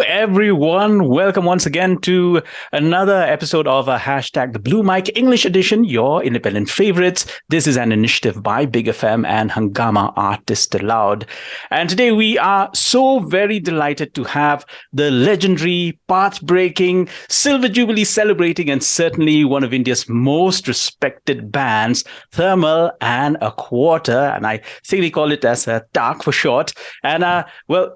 everyone. Welcome once again to another episode of hashtag the Blue Mic English Edition, your independent favorites. This is an initiative by Big FM and Hungama Artists Aloud. And today we are so very delighted to have the legendary, path-breaking, Silver Jubilee celebrating, and certainly one of India's most respected bands, Thermal and a Quarter. And I think they call it as a TARC for short. And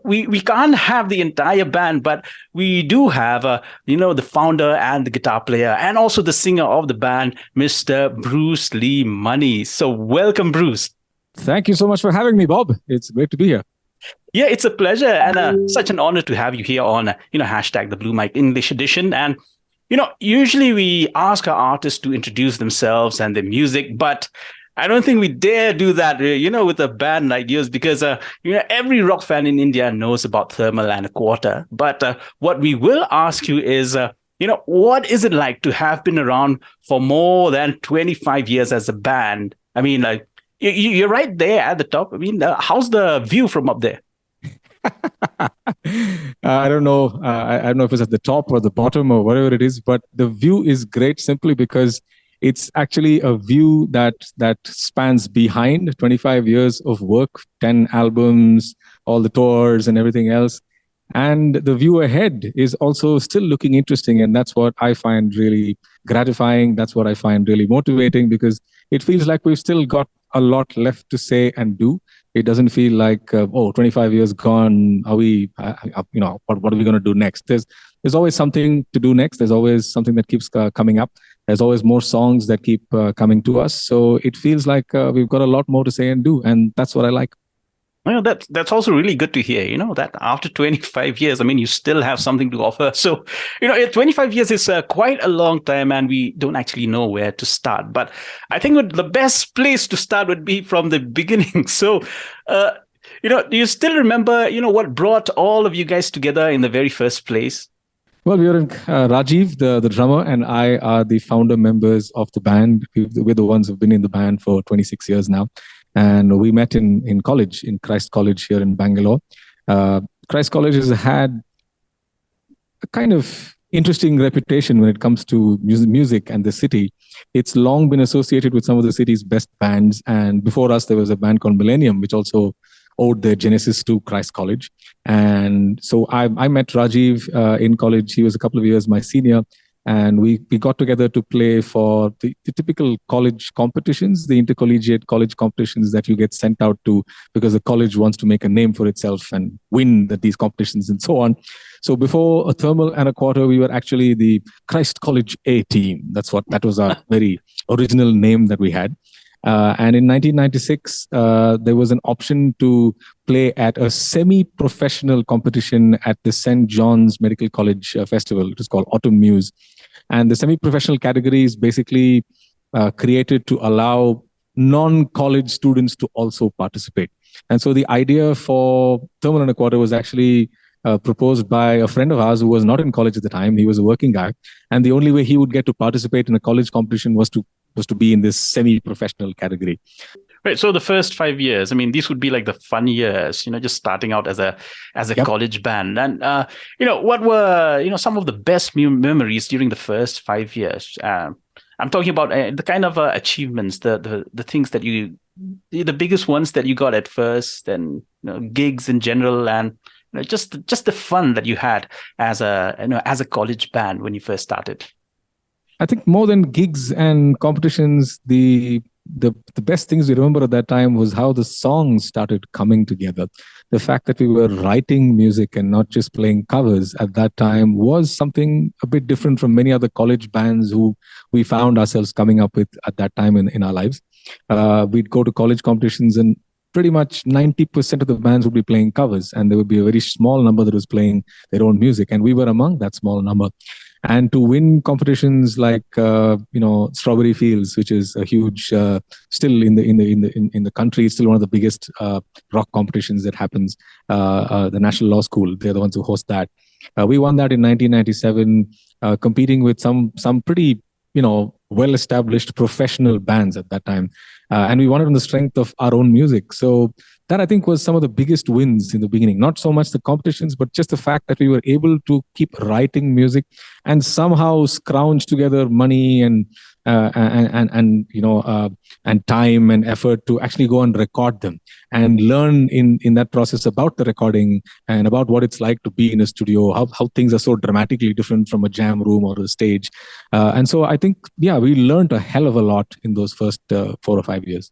we can't have the entire band, but we do have, the founder and the guitar player and also the singer of the band, Mr. Bruce Lee Money. So welcome, Bruce. Thank you so much for having me, Bob. It's great to be here. Yeah, it's a pleasure and such an honor to have you here on, hashtag the Blue Mic English Edition. And, usually we ask our artists to introduce themselves and their music, but I don't think we dare do that, with a band like yours, because, every rock fan in India knows about Thermal and a Quarter. But what we will ask you is, what is it like to have been around for more than 25 years as a band? I mean, like, you're right there at the top. I mean, how's the view from up there? I don't know. I don't know if it's at the top or the bottom or whatever it is, but the view is great simply because it's actually a view that spans behind 25 years of work, 10 albums, all the tours and everything else. And the view ahead is also still looking interesting. And that's what I find really gratifying. That's what I find really motivating, because it feels like we've still got a lot left to say and do. It doesn't feel like, 25 years gone. Are we, what are we going to do next? There's always something to do next. There's always something that keeps coming up. There's always more songs that keep coming to us. So it feels like we've got a lot more to say and do. And that's what I like. Well, that's also really good to hear, that after 25 years, I mean, you still have something to offer. So, 25 years is quite a long time and we don't actually know where to start. But I think the best place to start would be from the beginning. So, do you still remember, what brought all of you guys together in the very first place? Well, Rajiv, the drummer, and I are the founder members of the band. We're the ones who've been in the band for 26 years now. And we met in college, in Christ College here in Bangalore. Christ College has had a kind of interesting reputation when it comes to music and the city. It's long been associated with some of the city's best bands. And before us, there was a band called Millennium, which also owed their genesis to Christ College. And so I met Rajiv in college. He was a couple of years my senior. And we got together to play for the typical college competitions, the intercollegiate college competitions that you get sent out to because the college wants to make a name for itself and win these competitions and so on. So before a Thermal and a Quarter, we were actually the Christ College A team. That was our very original name that we had. And in 1996, there was an option to play at a semi-professional competition at the St. John's Medical College Festival. It was called Autumn Muse. And the semi-professional category is basically created to allow non-college students to also participate. And so the idea for Thermal and a Quarter was actually proposed by a friend of ours who was not in college at the time. He was a working guy. And the only way he would get to participate in a college competition was to be in this semi-professional category. Right. So the first 5 years, I mean, these would be like the fun years, just starting out as a college band. And, what were, some of the best memories during the first 5 years? I'm talking about the kind of achievements, the things that the biggest ones that you got at first, and gigs in general, and just the fun that you had as a college band when you first started. I think more than gigs and competitions, the best things we remember at that time was how the songs started coming together. The fact that we were writing music and not just playing covers at that time was something a bit different from many other college bands who we found ourselves coming up with at that time in our lives. We'd go to college competitions and pretty much 90% of the bands would be playing covers, and there would be a very small number that was playing their own music, and we were among that small number. And to win competitions like Strawberry Fields, which is a huge, still in the country, it's still one of the biggest rock competitions that happens. The National Law School, they're the ones who host that. We won that in 1997, competing with some pretty well-established professional bands at that time, and we won it on the strength of our own music. So that I think was some of the biggest wins in the beginning. Not so much the competitions, but just the fact that we were able to keep writing music and somehow scrounge together money and time and effort to actually go and record them and learn in that process about the recording and about what it's like to be in a studio, how things are so dramatically different from a jam room or a stage. And so I think, yeah, we learned a hell of a lot in those first 4 or 5 years.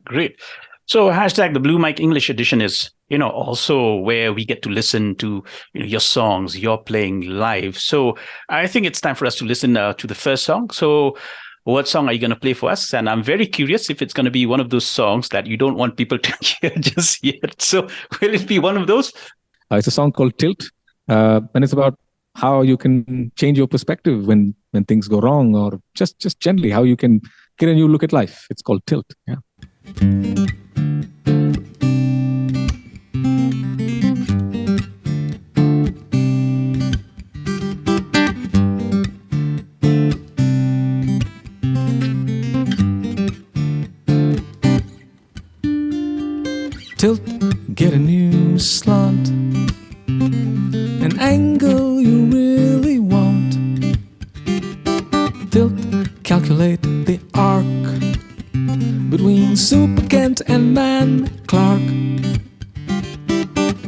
Great. So hashtag the Blue Mike English edition is, also where we get to listen to your songs, you're playing live. So I think it's time for us to listen to the first song. So what song are you going to play for us? And I'm very curious if it's going to be one of those songs that you don't want people to hear just yet. So will it be one of those? It's a song called Tilt. And it's about how you can change your perspective when things go wrong, or just generally how you can get a new look at life. It's called Tilt. Yeah. Tilt, get a new slant, an angle you really want. Tilt, calculate the arc between Super Kent and Man Clark.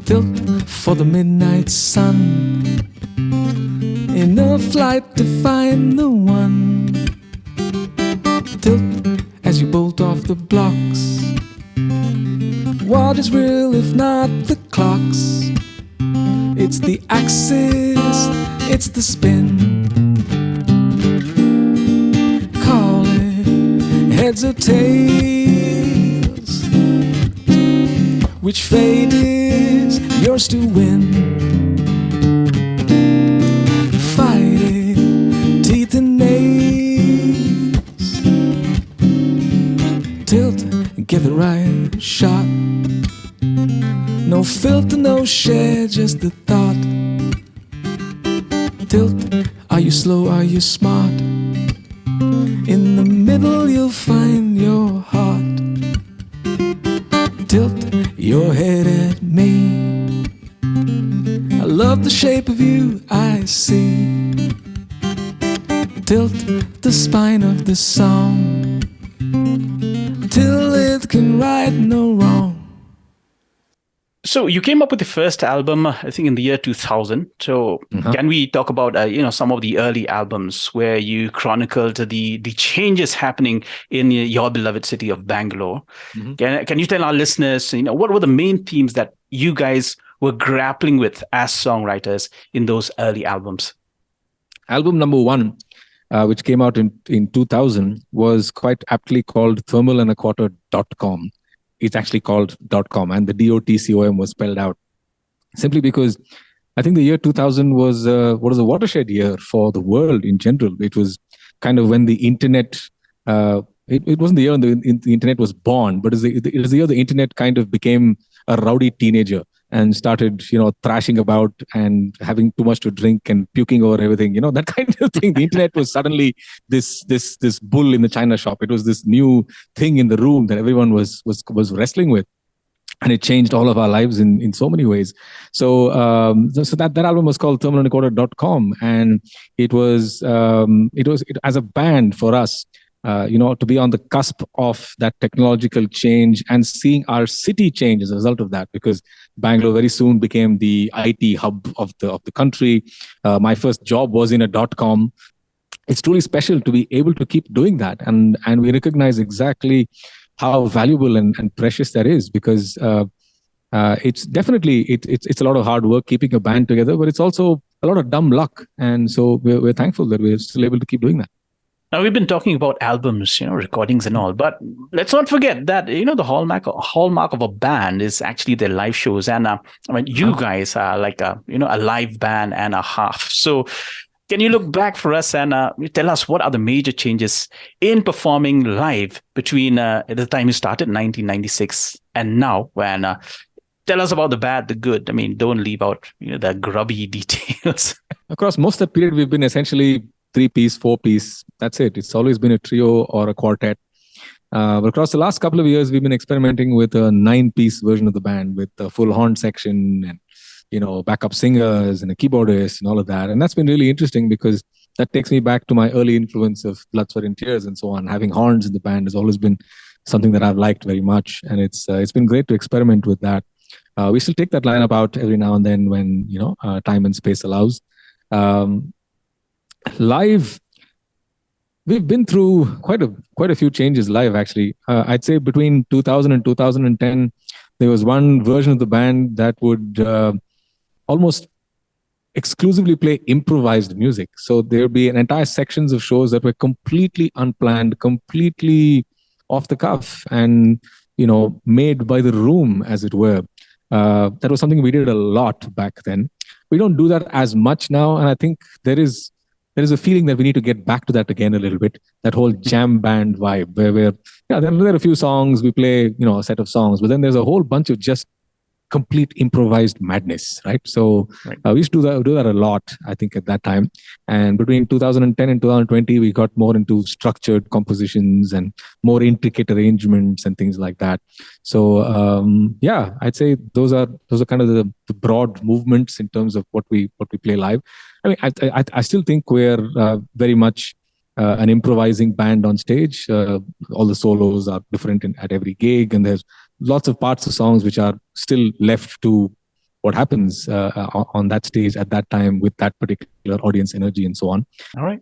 Tilt for the midnight sun, in a flight to find the one. Tilt as you bolt off the blocks. What is real if not the clocks? It's the axis, it's the spin. Call it heads or tails. Which fate is yours to win? Fight it, teeth and nails. Tilt, get the right shot. No filter, no share, just the thought. Tilt, are you slow, are you smart? In the middle you'll find your heart. Tilt your head at me. I love the shape of you I see. Tilt the spine of the song till it can right no wrong. So you came up with the first album, I think, in the year 2000. So can we talk about, some of the early albums where you chronicled the changes happening in your beloved city of Bangalore? Can you tell our listeners, what were the main themes that you guys were grappling with as songwriters in those early albums? Album number 1, which came out in 2000, was quite aptly called thermalandaquarter.com. It's actually called .com, and the DOTCOM was spelled out simply because I think the year 2000 was a watershed year for the world in general. It was kind of when the internet, it wasn't the year when the internet was born, but it was the year the internet kind of became a rowdy teenager and started, thrashing about and having too much to drink and puking over everything, that kind of thing. The internet was suddenly this bull in the china shop. It was this new thing in the room that everyone was wrestling with. And it changed all of our lives in so many ways. So that album was called thermalandaquarter.com. And it was as a band for us, to be on the cusp of that technological change and seeing our city change as a result of that, because Bangalore very soon became the IT hub of the country. My first job was in a .com. It's truly special to be able to keep doing that, and we recognize exactly how valuable and precious that is, because it's definitely it's a lot of hard work keeping a band together, but it's also a lot of dumb luck, and so we're thankful that we're still able to keep doing that. Now, we've been talking about albums, recordings and all, but let's not forget that, the hallmark of a band is actually their live shows. And you guys are like a live band and a half. So can you look back for us and tell us what are the major changes in performing live between the time you started, 1996, and now? When tell us about the bad, the good. I mean, don't leave out the grubby details. Across most of that period, we've been essentially 3-piece, 4-piece. That's it. It's always been a trio or a quartet. But across the last couple of years, we've been experimenting with a 9-piece version of the band with a full horn section and backup singers and a keyboardist and all of that. And that's been really interesting because that takes me back to my early influence of Blood, Sweat and Tears and so on. Having horns in the band has always been something that I've liked very much, and it's been great to experiment with that. We still take that lineup out every now and then when time and space allows. Live, we've been through quite a few changes live, actually. I'd say between 2000 and 2010, there was one version of the band that would almost exclusively play improvised music. So there would be an entire sections of shows that were completely unplanned, completely off the cuff, and made by the room, as it were. That was something we did a lot back then. We don't do that as much now, and I think there is a feeling that we need to get back to that again a little bit. That whole jam band vibe, where there are a few songs, we play a set of songs, but then there's a whole bunch of just complete improvised madness, right? So Right. We used to do that a lot, I think, at that time. And between 2010 and 2020, we got more into structured compositions and more intricate arrangements and things like that. So I'd say those are kind of the broad movements in terms of what we play live. I mean, I still think we're very much an improvising band on stage. All the solos are different at every gig, and there's lots of parts of songs which are still left to what happens on that stage at that time with that particular audience energy and so on. All right.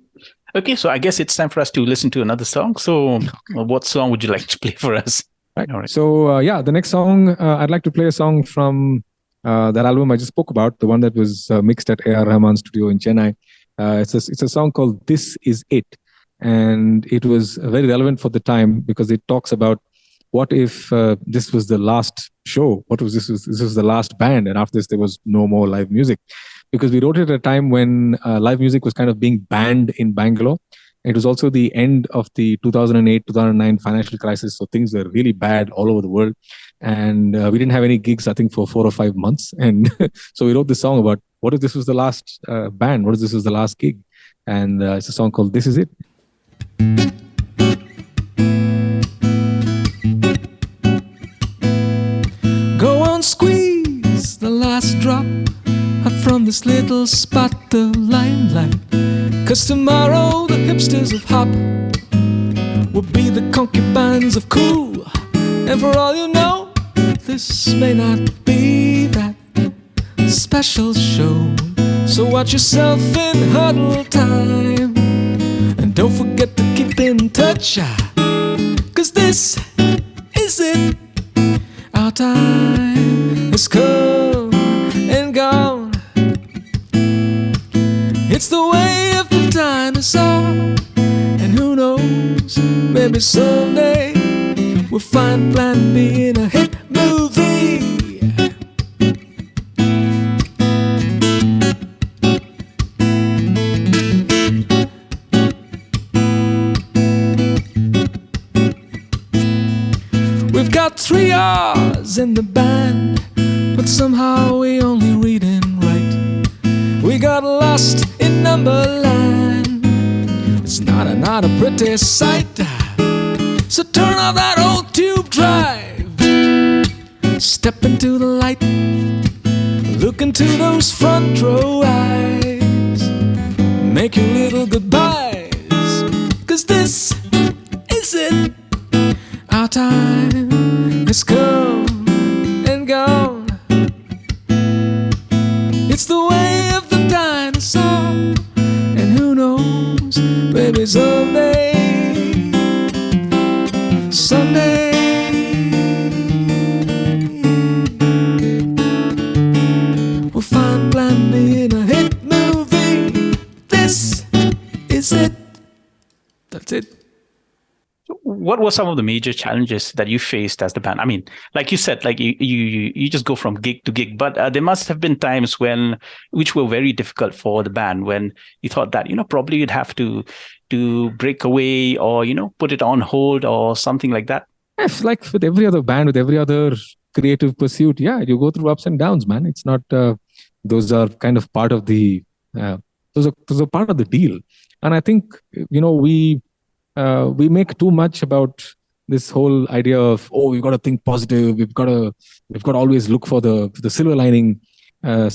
Okay, so I guess it's time for us to listen to another song. So what song would you like to play for us? Right. All right. So the next song, I'd like to play a song from that album I just spoke about, the one that was mixed at A.R. Rahman's studio in Chennai. It's a song called This Is It. And it was very relevant for the time because it talks about what if this was the last show? What was this? This was the last band, and after this, there was no more live music. Because we wrote it at a time when live music was kind of being banned in Bangalore. It was also the end of the 2008-2009 financial crisis, so things were really bad all over the world. And we didn't have any gigs, I think, for 4 or 5 months. And so we wrote this song about what if this was the last band? What if this was the last gig? And it's a song called This Is It. Go on, squeeze the last drop from this little spot of limelight. 'Cause tomorrow the hipsters of hop will be the concubines of cool. And for all you know, this may not be that special show. So watch yourself in huddle time, and don't forget to keep in touch, 'cause this is it. Our time has come and gone. It's the way of the dinosaur, and who knows, maybe someday we'll find Plan B in a hit movie. We've got 3 R's in the band, but somehow we only read and write. We got lost in Numberland. It's not a pretty sight. So turn off that old tube drive, step into the light, look into those front row eyes, make your little goodbyes, 'cause this is it. Our time has come and gone. It's the way of the dinosaur, and who knows, maybe someday we'll find Plan B in a hit movie. This is it. That's it. What were some of the major challenges that you faced as the band? I mean, like you said, like you just go from gig to gig, but there must have been times which were very difficult for the band, when you thought that, probably you'd have to break away or, put it on hold or something like that. Yes, like with every other band, with every other creative pursuit, you go through ups and downs, man. It's not, those are kind of part of the, those are part of the deal. And I think, we make too much about this whole idea of, oh, we've got to think positive. We've got to always look for the silver lining.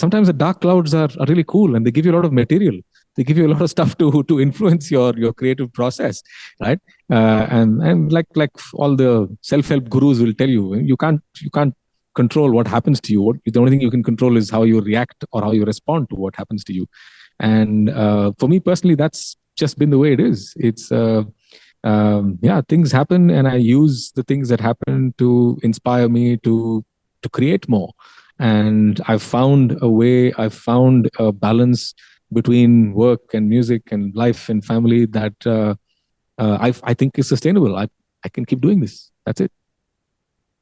Sometimes the dark clouds are really cool, and they give you a lot of material. They give you a lot of stuff to influence your creative process, right? And like all the self-help gurus will tell you, you can't control what happens to you. The only thing you can control is how you react or how you respond to what happens to you. And for me personally, that's just been the way it is. It's things happen, and I use the things that happen to inspire me to create more. And I've found a balance between work and music and life and family that I think is sustainable. I can keep doing this. That's it.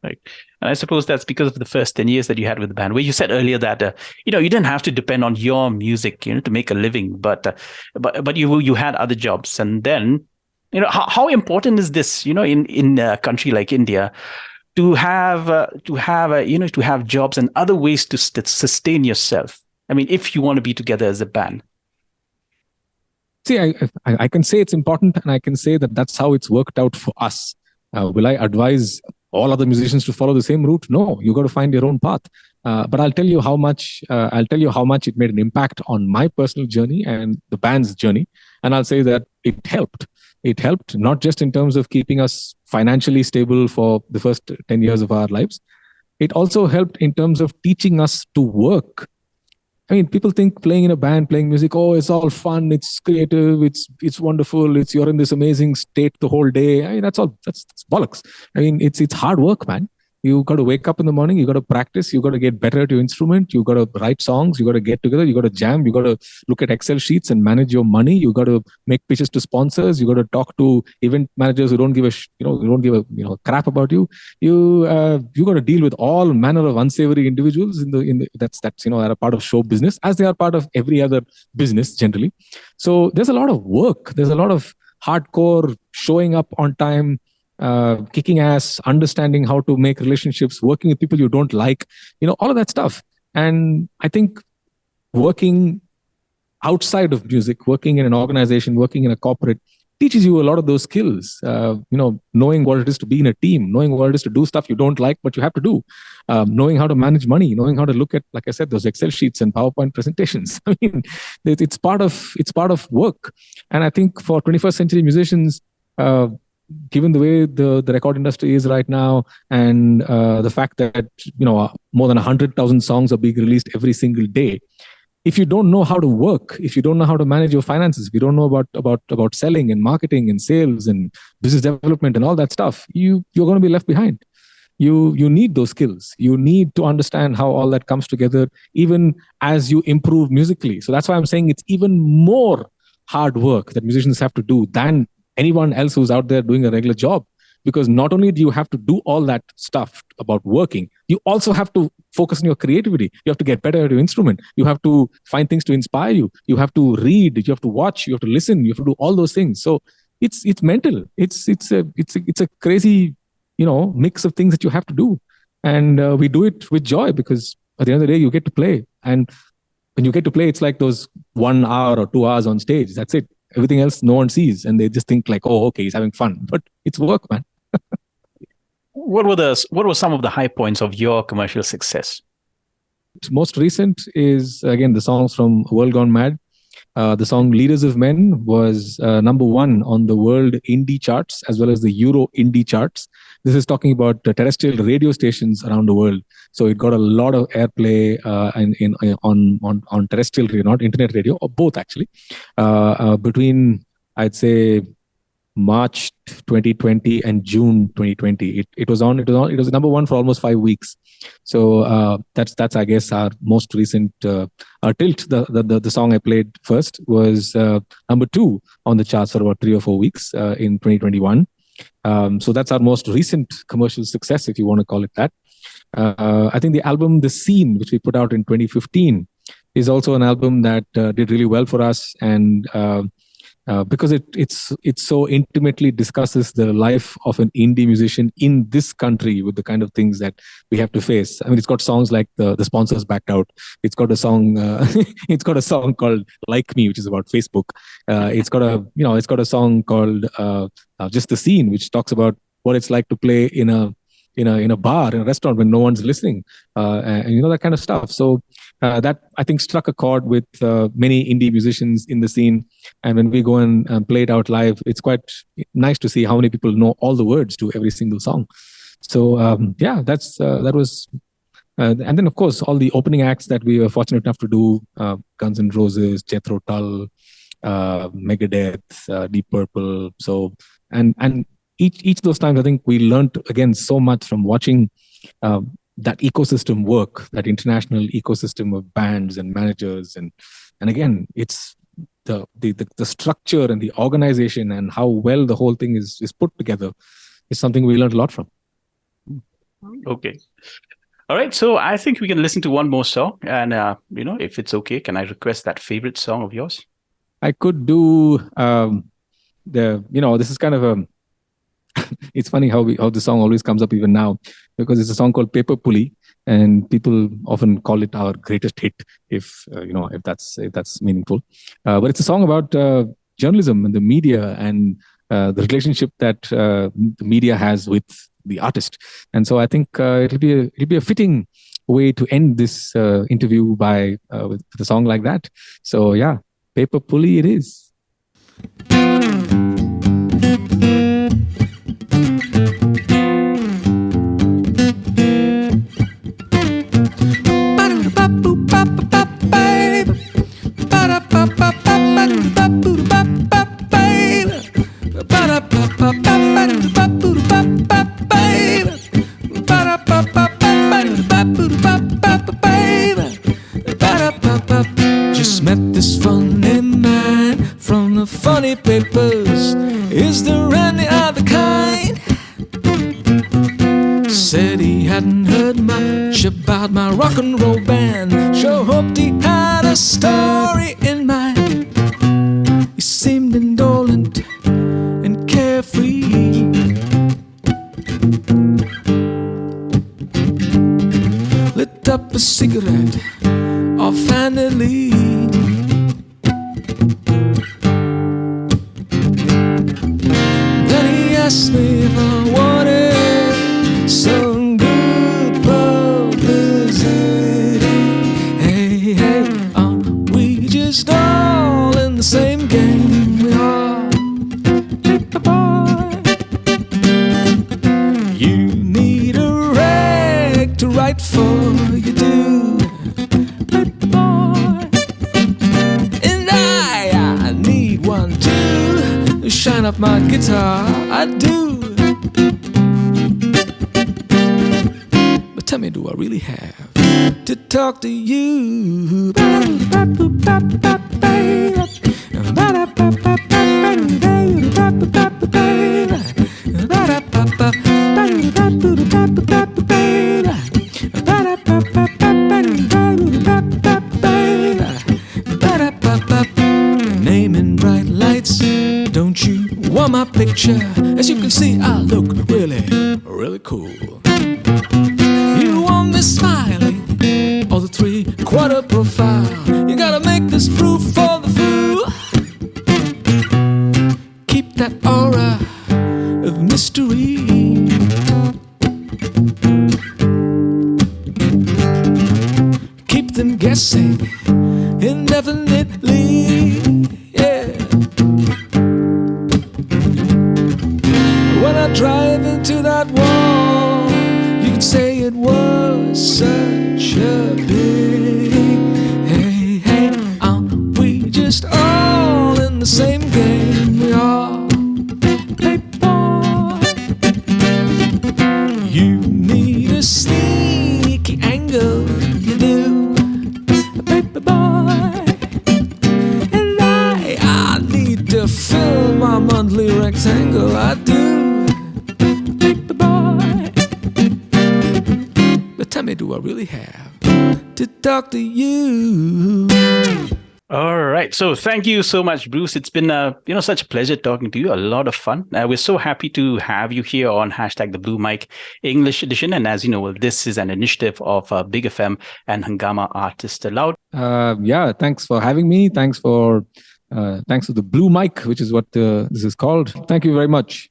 Right. And I suppose that's because of the first 10 years that you had with the band, where you said earlier that, you didn't have to depend on your music, to make a living, but you had other jobs. And then, how important is this, in a country like India, to have jobs and other ways to sustain yourself? I mean, if you want to be together as a band. See, I can say it's important, and I can say that that's how it's worked out for us. Will I advise all other musicians to follow the same route? No, you got to find your own path. But I'll tell you how much. It made an impact on my personal journey and the band's journey. And I'll say that it helped. It helped not just in terms of keeping us financially stable for the first 10 years of our lives. It also helped in terms of teaching us to work. I mean, people think playing in a band, playing music, oh, it's all fun, it's creative, it's wonderful, you're in this amazing state the whole day. I mean, that's bollocks. I mean, it's hard work, man. You got to wake up in the morning, you got to practice, you got to get better at your instrument, you got to write songs, you got to get together, you got to jam, you got to look at Excel sheets and manage your money, you got to make pitches to sponsors, you got to talk to event managers who don't give a crap about you. You got to deal with all manner of unsavory individuals that's are a part of show business, as they are part of every other business generally. So there's a lot of work, there's a lot of hardcore showing up on time, kicking ass, understanding how to make relationships, working with people you don't like, all of that stuff. And I think working outside of music, working in an organization, working in a corporate, teaches you a lot of those skills. Knowing what it is to be in a team, knowing what it is to do stuff you don't like, but you have to do, knowing how to manage money, knowing how to look at, like I said, those Excel sheets and PowerPoint presentations. I mean, it's part of work. And I think for 21st century musicians, given the way the record industry is right now, and the fact that more than 100,000 songs are being released every single day, if you don't know how to work, if you don't know how to manage your finances, if you don't know about selling and marketing and sales and business development and all that stuff, you're going to be left behind. You need those skills. You need to understand how all that comes together, even as you improve musically. So that's why I'm saying it's even more hard work that musicians have to do than anyone else who's out there doing a regular job. Because not only do you have to do all that stuff about working, you also have to focus on your creativity. You have to get better at your instrument. You have to find things to inspire you. You have to read. You have to watch. You have to listen. You have to do all those things. So it's mental. It's a crazy mix of things that you have to do, and we do it with joy, because at the end of the day you get to play. And when you get to play, it's like those 1 hour or 2 hours on stage. That's it. Everything else no one sees, and they just think like, oh, okay, he's having fun, but it's work, man. What were some of the high points of your commercial success? Most recent is, again, the songs from World Gone Mad. The song Leaders of Men was number 1 on the world indie charts, as well as the Euro indie charts. This is talking about terrestrial radio stations around the world. So it got a lot of airplay on terrestrial radio, not internet radio, or both actually, between, I'd say, March 2020 and June 2020. It was number 1 for almost 5 weeks. So that's I guess our most recent Tilt. The song I played first was number 2 on the charts for about 3 or 4 weeks in 2021. So that's our most recent commercial success, if you want to call it that. I think the album The Scene, which we put out in 2015, is also an album that did really well for us, and because it so intimately discusses the life of an indie musician in this country with the kind of things that we have to face. I mean, it's got songs like the sponsors backed out. It's got a song. It's got a song called Like Me, which is about Facebook. It's got a song called Just the Scene, which talks about what it's like to play in a bar, in a restaurant when no one's listening, and that kind of stuff. So that, I think, struck a chord with many indie musicians in the scene. And when we go and play it out live, it's quite nice to see how many people know all the words to every single song. So that was. And then, of course, all the opening acts that we were fortunate enough to do: Guns N' Roses, Jethro Tull, Megadeth, Deep Purple. So and each of those times, I think we learned again so much from watching that ecosystem work, that international ecosystem of bands and managers, and again, it's the structure and the organization and how well the whole thing is put together is something we learned a lot from. Okay. All right. So I think we can listen to one more song, and if it's okay, can I request that favorite song of yours? I could do this is kind of a. It's funny how the song always comes up even now, because it's a song called Paper Pulley, and people often call it our greatest hit if that's meaningful. But it's a song about journalism and the media and the relationship that the media has with the artist. And so I think it'll be a fitting way to end this interview by with a song like that. So yeah, Paper Pulley it is. Just met this funny man from the funny papers. Is there any other kind? Said he hadn't heard much about my rock and roll band. Sure hoped he had a story in mind. He seemed indolent and carefree. Lit up a cigarette offhandedly. Then he asked me if I wanted some good publicity. Hey, we just all in the same game. We are paper boy. You need a rag to write for, you do, paper boy. And I need one too to shine up my guitar. I do. But tell me, do I really have to talk to you? Name in bright lights, don't you want my picture? As you can see, I look really, really cool. You want me smiling, or the 3/4 profile? You gotta make this proof for the fool. Keep that aura of mystery. Keep them guessing indefinitely. Yeah. When I drive into that wall, you could say it was such a pity. Hey, we just all in the same game. We are paper. You need a sneaky angle, you do, paper boy. And I need to fill my monthly rectangle. I do, paper boy. But tell me, do I really have to talk to you? All right. So thank you so much, Bruce. It's been such a pleasure talking to you. A lot of fun. We're so happy to have you here on #The Blue Mic English Edition. And as you know, this is an initiative of Big FM and Hungama Artists Aloud. Thanks for having me. Thanks to the Blue Mic, which is what this is called. Thank you very much.